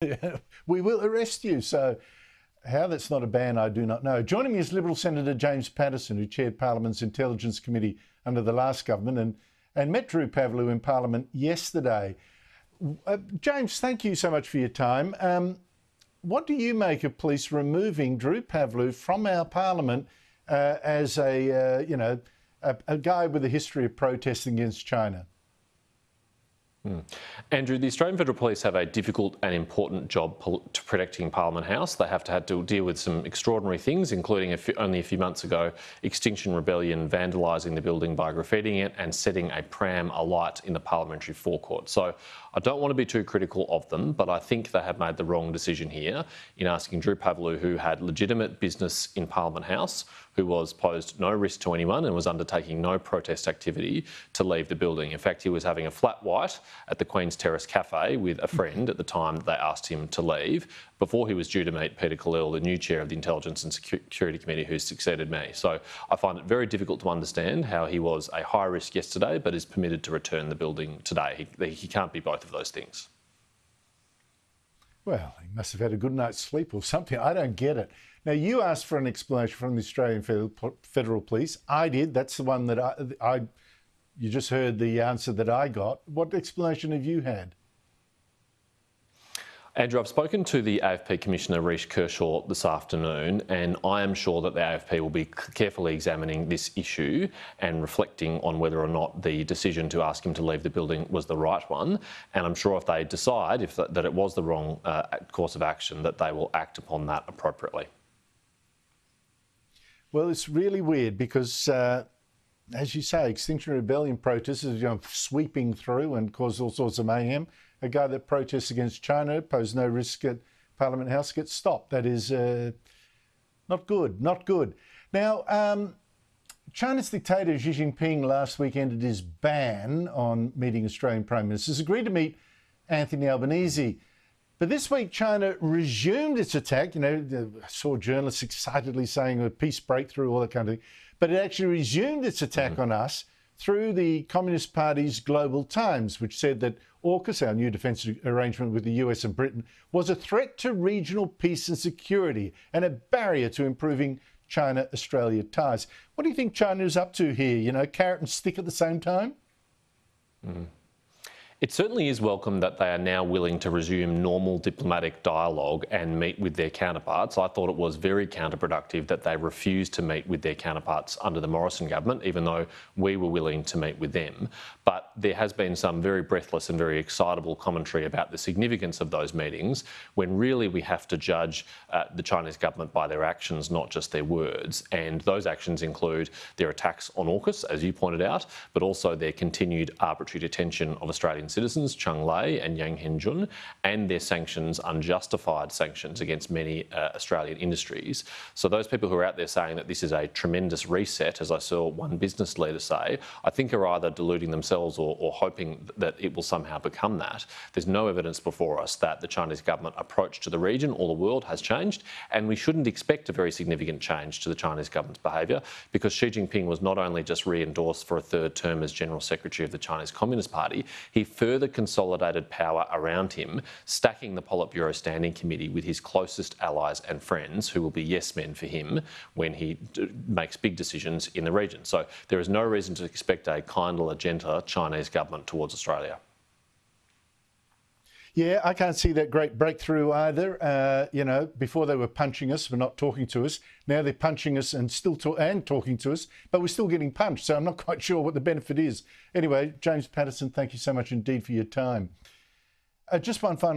We will arrest you. So how that's not a ban, I do not know. Joining me is Liberal Senator James Paterson, who chaired Parliament's Intelligence Committee under the last government and met Drew Pavlou in Parliament yesterday. James, thank you so much for your time. What do you make of police removing Drew Pavlou from our Parliament as a guy with a history of protesting against China? Andrew, the Australian Federal Police have a difficult and important job protecting Parliament House. They have had to deal with some extraordinary things, including only a few months ago, Extinction Rebellion vandalising the building by graffitiing it and setting a pram alight in the parliamentary forecourt. So I don't want to be too critical of them, but I think they have made the wrong decision here in asking Drew Pavlou, who had legitimate business in Parliament House, who posed no risk to anyone and was undertaking no protest activity, to leave the building. In fact, he was having a flat white at the Queen's Terrace Cafe with a friend at the time that they asked him to leave, before he was due to meet Peter Khalil, the new chair of the Intelligence and Security Committee, who succeeded me. So I find it very difficult to understand how he was a high risk yesterday but is permitted to return the building today. He can't be both of those things. Well, he must have had a good night's sleep or something. I don't get it. Now, you asked for an explanation from the Australian Federal Police. I did. That's the one that you just heard the answer that I got. What explanation have you had? Andrew, I've spoken to the AFP Commissioner, Rish Kershaw, this afternoon, and I am sure that the AFP will be carefully examining this issue and reflecting on whether or not the decision to ask him to leave the building was the right one. And I'm sure if they decide that it was the wrong course of action, that they will act upon that appropriately. Well, it's really weird because, as you say, Extinction Rebellion protesters sweeping through and caused all sorts of mayhem. A guy that protests against China, posed no risk at Parliament House, gets stopped. That is not good, not good. Now, China's dictator Xi Jinping last week ended his ban on meeting Australian Prime Ministers, agreed to meet Anthony Albanese. But this week, China resumed its attack. I saw journalists excitedly saying a peace breakthrough, all that kind of thing. But it actually resumed its attack on us through the Communist Party's Global Times, which said that AUKUS, our new defence arrangement with the US and Britain, was a threat to regional peace and security and a barrier to improving China-Australia ties. What do you think China is up to here? Carrot and stick at the same time? It certainly is welcome that they are now willing to resume normal diplomatic dialogue and meet with their counterparts. I thought it was very counterproductive that they refused to meet with their counterparts under the Morrison government, even though we were willing to meet with them. But there has been some very breathless and very excitable commentary about the significance of those meetings, when really we have to judge the Chinese government by their actions, not just their words. And those actions include their attacks on AUKUS, as you pointed out, but also their continued arbitrary detention of Australian citizens, Cheng Lei and Yang Henjun, and their sanctions, unjustified sanctions against many Australian industries. So those people who are out there saying that this is a tremendous reset, as I saw one business leader say, I think are either deluding themselves or hoping that it will somehow become that. There's no evidence before us that the Chinese government approach to the region or the world has changed, and we shouldn't expect a very significant change to the Chinese government's behaviour, because Xi Jinping was not only just re-endorsed for a third term as General Secretary of the Chinese Communist Party, he further consolidated power around him, stacking the Politburo Standing Committee with his closest allies and friends, who will be yes men for him when he makes big decisions in the region. So there is no reason to expect a kinder, gentler Chinese government towards Australia. Yeah, I can't see that great breakthrough either. Before they were punching us for not talking to us. Now they're punching us and talking to us, but we're still getting punched. So I'm not quite sure what the benefit is. Anyway, James Paterson, thank you so much indeed for your time. Just one final